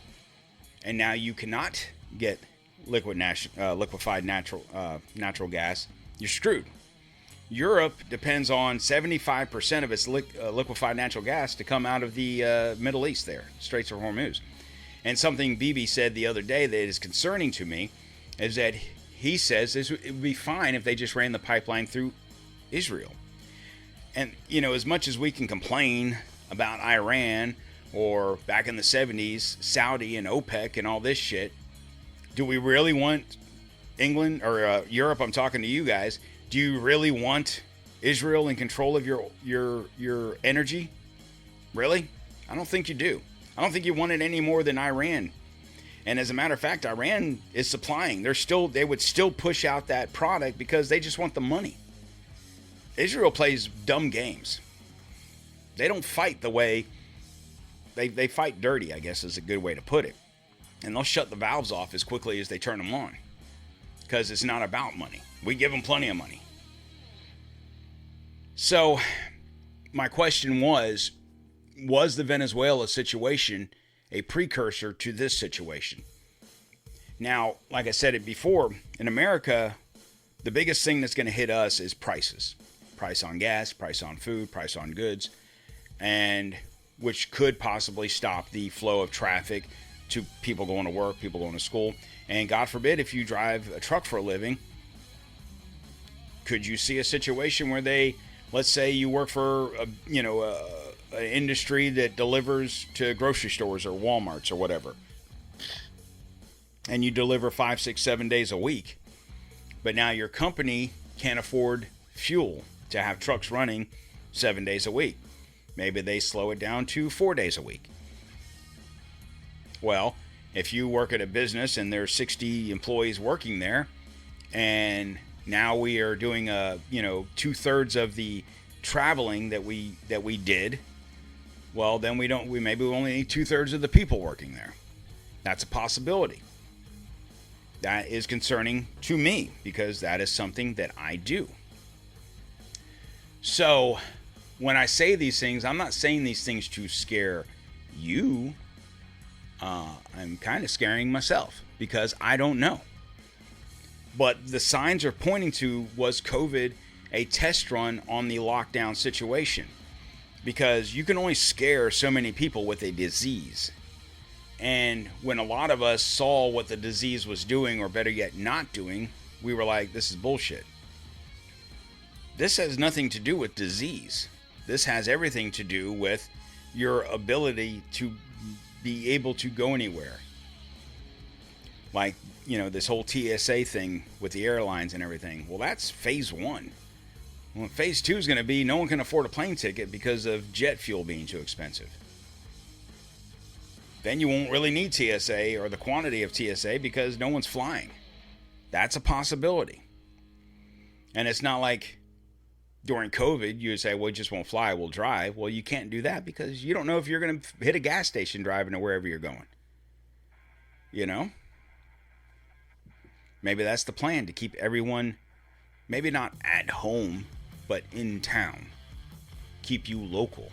and now you cannot get liquefied natural gas, you're screwed. Europe depends on 75% of its liquefied natural gas to come out of the Middle East there, Strait of Hormuz. And something BB said the other day that is concerning to me is that he says it would be fine if they just ran the pipeline through Israel. And, you know, as much as we can complain about Iran or back in the 70s, Saudi and OPEC and all this shit, do we really want England or Europe? I'm talking to you guys. Do you really want Israel in control of your energy? Really? I don't think you do. I don't think you want it any more than Iran. And as a matter of fact, Iran is supplying. They would still push out that product because they just want the money. Israel plays dumb games. They don't fight the way they fight dirty, I guess is a good way to put it. And they'll shut the valves off as quickly as they turn them on, because it's not about money. We give them plenty of money. So my question was the Venezuela situation a precursor to this situation? Now, like I said it before, in America, the biggest thing that's going to hit us is prices. Price on gas, price on food, price on goods, and which could possibly stop the flow of traffic to people going to work, people going to school. And God forbid, if you drive a truck for a living, could you see a situation where let's say you work for an industry that delivers to grocery stores or Walmarts or whatever, and you deliver 5, 6, 7 days a week, but now your company can't afford fuel to have trucks running 7 days a week. Maybe they slow it down to 4 days a week. Well, if you work at a business and there's 60 employees working there, and now we are doing 2/3 of the traveling that we did, well, then we maybe only need 2/3 of the people working there. That's a possibility. That is concerning to me because that is something that I do. So when I say these things, I'm not saying these things to scare you. I'm kind of scaring myself because I don't know. But the signs are pointing to, was COVID a test run on the lockdown situation? Because you can only scare so many people with a disease. And when a lot of us saw what the disease was doing, or better yet, not doing, we were like, this is bullshit. This has nothing to do with disease. This has everything to do with your ability to be able to go anywhere. Like, this whole TSA thing with the airlines and everything. Well, that's phase 1. Well, phase 2 is going to be no one can afford a plane ticket because of jet fuel being too expensive. Then you won't really need TSA or the quantity of TSA because no one's flying. That's a possibility. And it's not like during COVID, you would say, well, we just won't fly, we'll drive. Well, you can't do that because you don't know if you're going to hit a gas station driving to wherever you're going. Maybe that's the plan, to keep everyone, maybe not at home, but in town. Keep you local.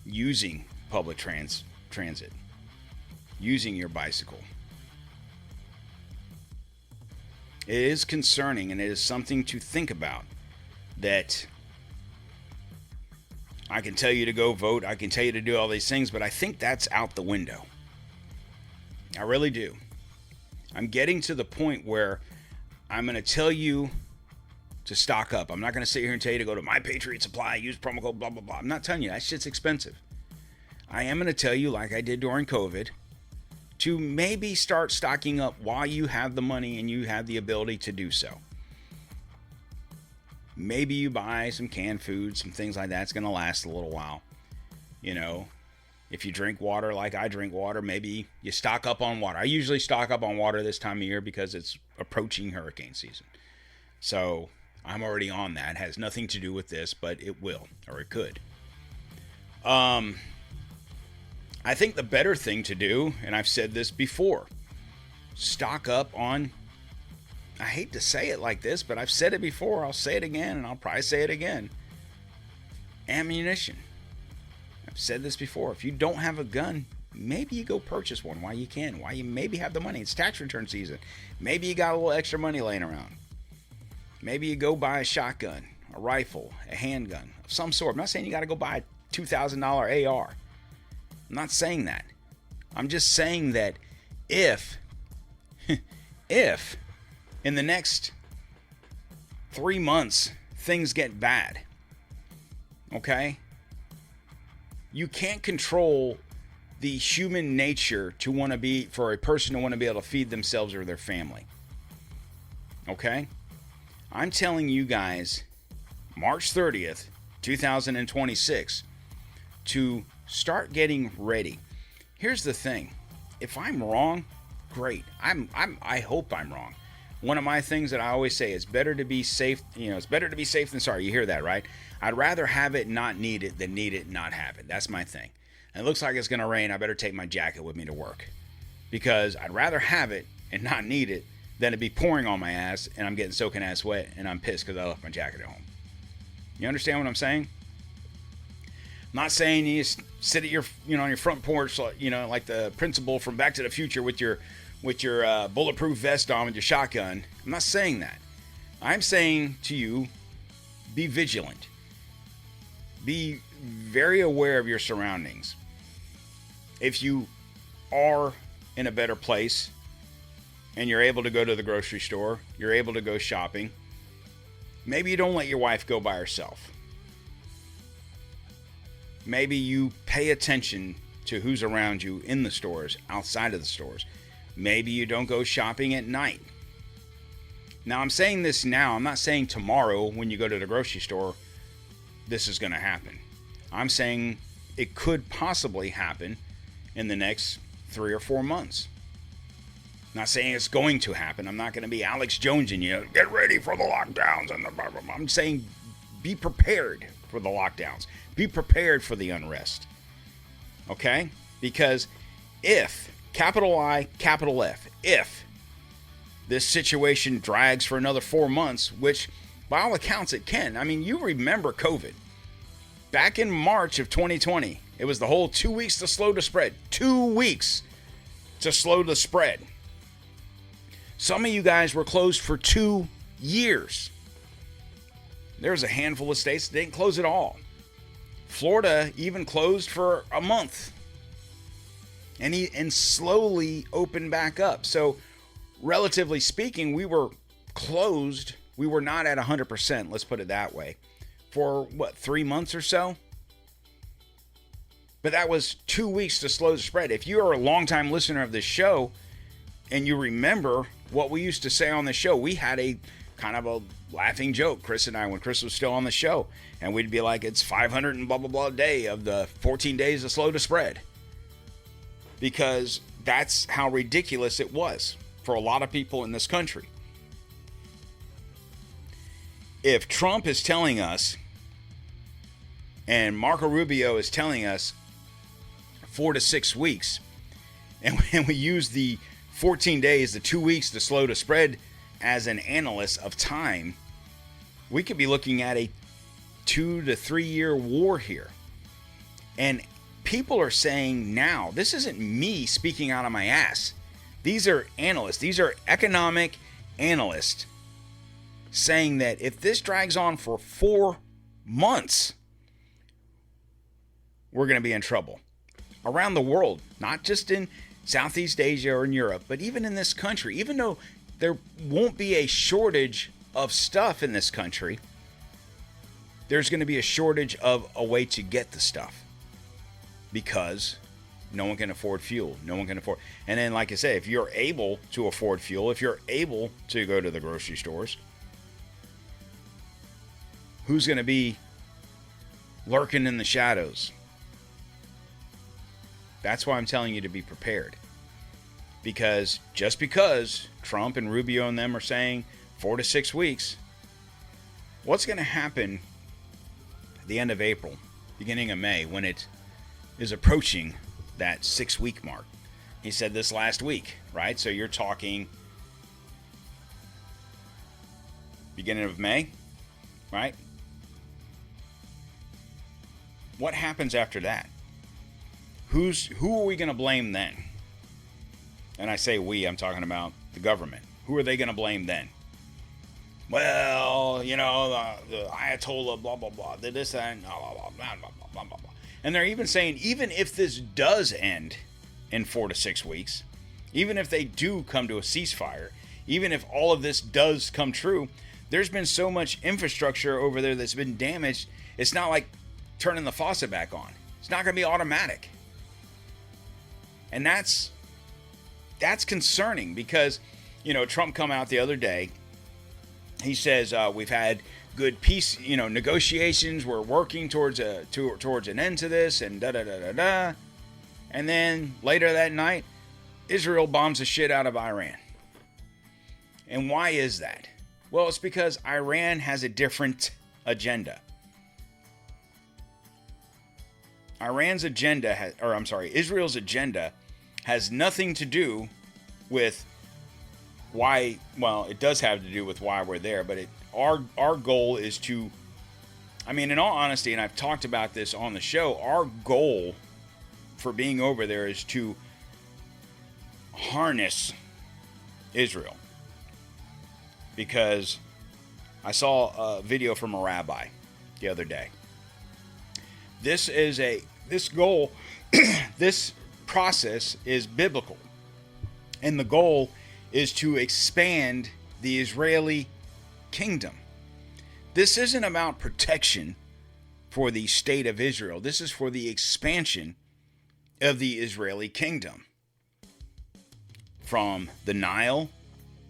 Using public transit. Using your bicycle. It is concerning, and it is something to think about, that I can tell you to go vote. I can tell you to do all these things, but I think that's out the window. I really do. I'm getting to the point where I'm going to tell you to stock up. I'm not going to sit here and tell you to go to My Patriot Supply, use promo code blah, blah, blah. I'm not telling you. That shit's expensive. I am going to tell you, like I did during COVID, to maybe start stocking up while you have the money and you have the ability to do so. Maybe you buy some canned food, some things like that. It's going to last a little while. You know, if you drink water like I drink water, maybe you stock up on water. I usually stock up on water this time of year because it's approaching hurricane season. So I'm already on that. It has nothing to do with this, but it will, or it could. I think the better thing to do, and I've said this before, stock up on, I hate to say it like this, but I've said it before, I'll say it again, and I'll probably say it again. Ammunition. I've said this before. If you don't have a gun, maybe you go purchase one while you can, while you maybe have the money. It's tax return season. Maybe you got a little extra money laying around. Maybe you go buy a shotgun, a rifle, a handgun of some sort. I'm not saying you got to go buy a $2,000 AR. I'm not saying that. I'm just saying that if in the next 3 months things get bad, okay, you can't control the human nature to want to be, for a person to want to be able to feed themselves or their family. Okay? I'm telling you guys, March 30th, 2026, to start getting ready. Here's the thing. If I'm wrong, great. I hope I'm wrong. One of my things that I always say is better to be safe, it's better to be safe than sorry. You hear that, right? I'd rather have it not need it than need it not have it. That's my thing. And it looks like it's going to rain. I better take my jacket with me to work, because I'd rather have it and not need it than it be pouring on my ass and I'm getting soaking ass wet and I'm pissed because I left my jacket at home. You understand what I'm saying? I'm not saying you sit at your, on your front porch, like the principal from Back to the Future with your bulletproof vest on with your shotgun. I'm not saying that. I'm saying to you, be vigilant. Be very aware of your surroundings. If you are in a better place and you're able to go to the grocery store, you're able to go shopping, maybe you don't let your wife go by herself. Maybe you pay attention to who's around you in the stores, outside of the stores. Maybe you don't go shopping at night. Now, I'm saying this now. I'm not saying tomorrow when you go to the grocery store, this is going to happen. I'm saying it could possibly happen in the next 3 or 4 months. Not saying it's going to happen. I'm not going to be Alex Jones and get ready for the lockdowns and the blah, blah, blah. I'm saying be prepared for the lockdowns. Be prepared for the unrest. Okay? Because if, capital I, capital F, if this situation drags for another 4 months, which by all accounts it can. I mean, you remember COVID. Back in March of 2020, it was the whole 2 weeks to slow the spread. 2 weeks to slow the spread. Some of you guys were closed for 2 years. There's a handful of states that didn't close at all. Florida even closed for a month. And slowly opened back up. So, relatively speaking, we were closed. We were not at 100%, let's put it that way, for 3 months or so? But that was 2 weeks to slow the spread. If you are a longtime listener of this show and you remember what we used to say on the show, we had a kind of a laughing joke, Chris and I, when Chris was still on the show. And we'd be like, it's 500 and blah, blah, blah a day of the 14 days to slow the spread. Because that's how ridiculous it was for a lot of people in this country. If Trump is telling us, and Marco Rubio is telling us 4 to 6 weeks, and when we use the 14 days, the 2 weeks to slow the spread as an analyst of time, we could be looking at a 2 to 3 year war here. And people are saying now, this isn't me speaking out of my ass. These are analysts. These are economic analysts saying that if this drags on for 4 months, we're going to be in trouble. Around the world, not just in Southeast Asia or in Europe, but even in this country, even though there won't be a shortage of stuff in this country, there's going to be a shortage of a way to get the stuff because no one can afford fuel. No one can afford. And then, like I say, if you're able to afford fuel, if you're able to go to the grocery stores, who's going to be lurking in the shadows? That's why I'm telling you to be prepared. Because just because Trump and Rubio and them are saying 4 to 6 weeks, what's going to happen at the end of April, beginning of May, when it is approaching that 6-week mark? He said this last week, right? So you're talking beginning of May, right? What happens after that? Who are we going to blame then? And I say we, I'm talking about the government. Who are they going to blame then? Well, you know, the Ayatollah, blah, blah, blah, did this and blah, blah, blah, blah, blah, blah, blah, blah. And they're even saying, even if this does end in 4 to 6 weeks, even if they do come to a ceasefire, even if all of this does come true, there's been so much infrastructure over there that's been damaged, it's not like turning the faucet back on. It's not going to be automatic. And that's concerning because, you know, Trump come out the other day. He says we've had good peace, you know, negotiations. We're working towards an end to this, and da da da da da. And then later that night, Israel bombs the shit out of Iran. And why is that? Well, it's because Iran has a different agenda. Israel's agenda has nothing to do with why, well, it does have to do with why we're there, but our goal is to, I mean, in all honesty, and I've talked about this on the show, our goal for being over there is to harness Israel. Because I saw a video from a rabbi the other day. This goal, this process is biblical. And the goal is to expand the Israeli kingdom. This isn't about protection for the state of Israel. This is for the expansion of the Israeli kingdom. From the Nile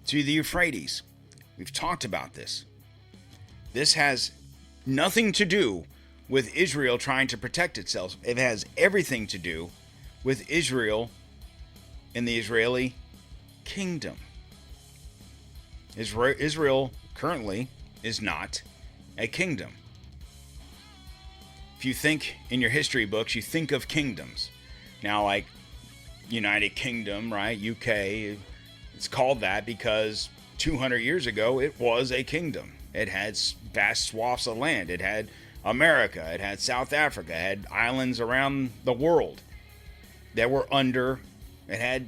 to the Euphrates. We've talked about this. This has nothing to do with Israel trying to protect itself. It has everything to do with Israel and the Israeli kingdom. Israel currently is not a kingdom. If you think in your history books, you think of kingdoms. Now, like United Kingdom, right? UK, it's called that because 200 years ago, it was a kingdom. It had vast swaths of land. It had America. It had South Africa. It had islands around the world that were under. It had,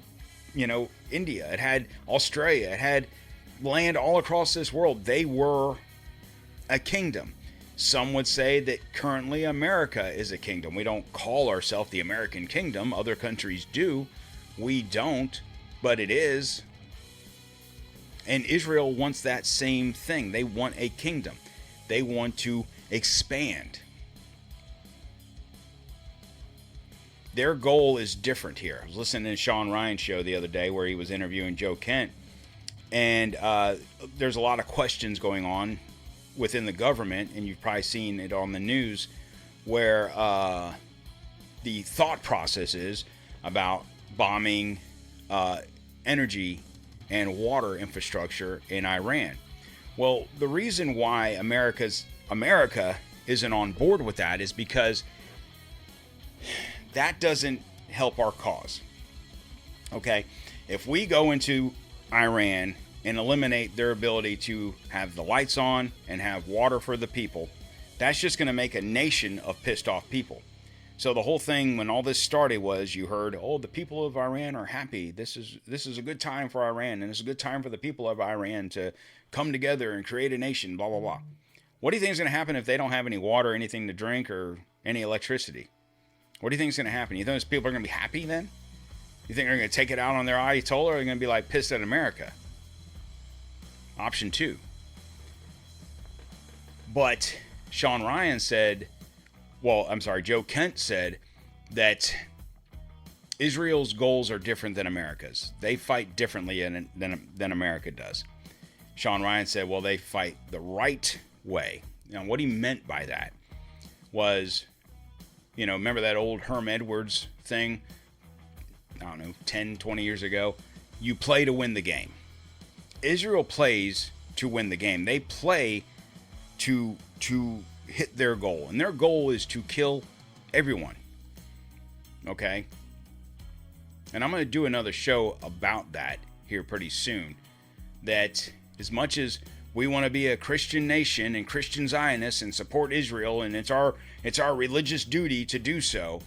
you know, India. It had Australia. It had land all across this world. They were a kingdom. Some would say that currently America is a kingdom. We don't call ourselves the American kingdom. Other countries do. We don't, but it is. And Israel wants that same thing. They want a kingdom. They want to expand. Their goal is different here. I was listening to Sean Ryan's show the other day where he was interviewing Joe Kent. And there's a lot of questions going on within the government, and you've probably seen it on the news, where the thought process is about bombing energy and water infrastructure in Iran. Well, the reason why America isn't on board with that is because that doesn't help our cause. Okay? If we go into Iran and eliminate their ability to have the lights on and have water for the people, that's just going to make a nation of pissed off people. So the whole thing, when all this started, was you heard, oh, the people of Iran are happy. This is a good time for Iran, and it's a good time for the people of Iran to come together and create a nation, blah, blah, blah. What do you think is going to happen if they don't have any water, anything to drink, or any electricity? What do you think is going to happen? You think those people are going to be happy then? You think they're going to take it out on their Ayatollah, or are they going to be like pissed at America? Option 2. But Sean Ryan said, Joe Kent said that Israel's goals are different than America's. They fight differently than America does. Sean Ryan said, well, they fight the right way. Now, what he meant by that was, remember that old Herm Edwards thing? I don't know, 10, 20 years ago? You play to win the game. Israel plays to win the game. They play to hit their goal. And their goal is to kill everyone. Okay? And I'm going to do another show about that here pretty soon. That as much as we want to be a Christian nation and Christian Zionists and support Israel, and it's our religious duty to do so,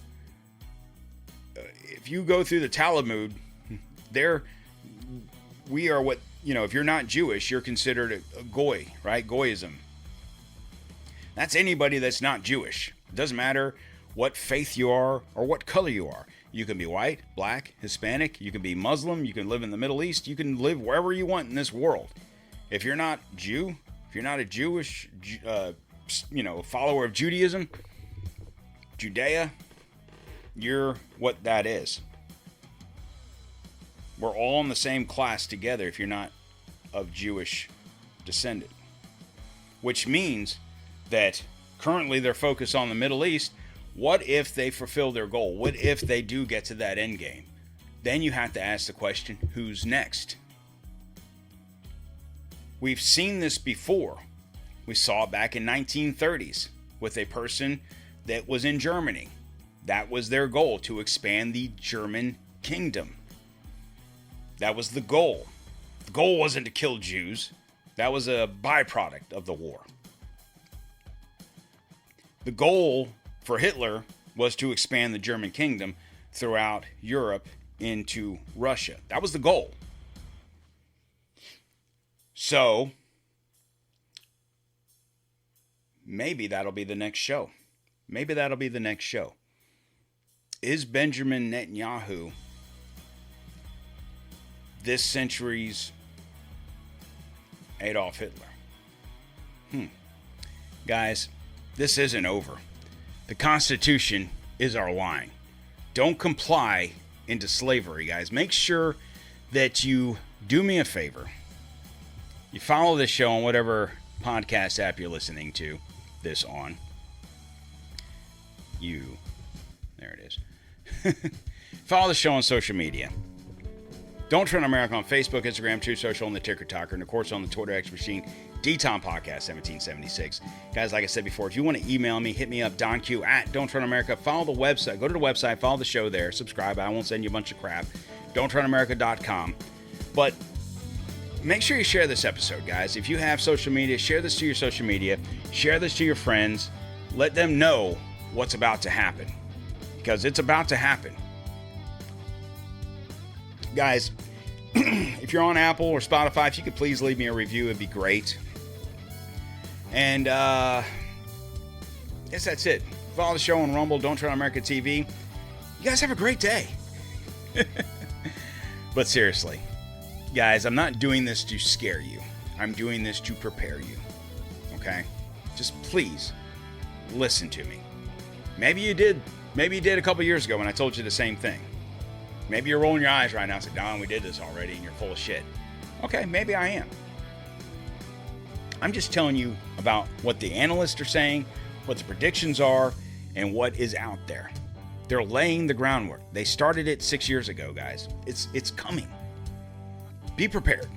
if you go through the Talmud, we are what, if you're not Jewish, you're considered a goy, right? Goyism. That's anybody that's not Jewish. It doesn't matter what faith you are or what color you are. You can be white, black, Hispanic. You can be Muslim. You can live in the Middle East. You can live wherever you want in this world. If you're not Jew, if you're not a Jewish, follower of Judaism, Judea, you're what that is. We're all in the same class together if you're not of Jewish descendant. Which means that currently they're focused on the Middle East. What if they fulfill their goal? What if they do get to that end game? Then you have to ask the question, who's next? We've seen this before. We saw it back in 1930s with a person that was in Germany. That was their goal, to expand the German kingdom. That was the goal. The goal wasn't to kill Jews. That was a byproduct of the war. The goal for Hitler was to expand the German kingdom throughout Europe into Russia. That was the goal. So, maybe that'll be the next show. Is Benjamin Netanyahu this century's Adolf Hitler? Guys, this isn't over. The Constitution is our line. Don't comply into slavery, guys. Make sure that you do me a favor. You follow this show on whatever podcast app you're listening to this on. There it is. Follow the show on social media. Don't Tread on America on Facebook, Instagram, True Social, and the Ticker Talker, and of course on the Twitter X machine, DTOM Podcast 1776. Guys, like I said before, if you want to email me, hit me up, DonQ at DontTreadonMerica. Follow the website. Go to the website, follow the show there, subscribe. I won't send you a bunch of crap. DontTreadonMerica.com. But make sure you share this episode, guys. If you have social media, share this to your social media. Share this to your friends. Let them know what's about to happen, because it's about to happen. Guys, if you're on Apple or Spotify, if you could please leave me a review, it'd be great. And I guess that's it. Follow the show on Rumble, Don't Tread on America TV. You guys have a great day. But seriously, guys, I'm not doing this to scare you. I'm doing this to prepare you. Okay? Just please listen to me. Maybe you did a couple years ago when I told you the same thing. Maybe you're rolling your eyes right now and say, Don, we did this already and you're full of shit. Okay, maybe I am. I'm just telling you about what the analysts are saying, what the predictions are, and what is out there. They're laying the groundwork. They started it 6 years ago, guys. It's coming. Be prepared.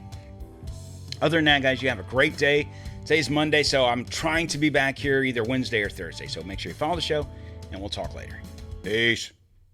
Other than that, guys, you have a great day. Today's Monday, so I'm trying to be back here either Wednesday or Thursday. So make sure you follow the show, and we'll talk later. Peace.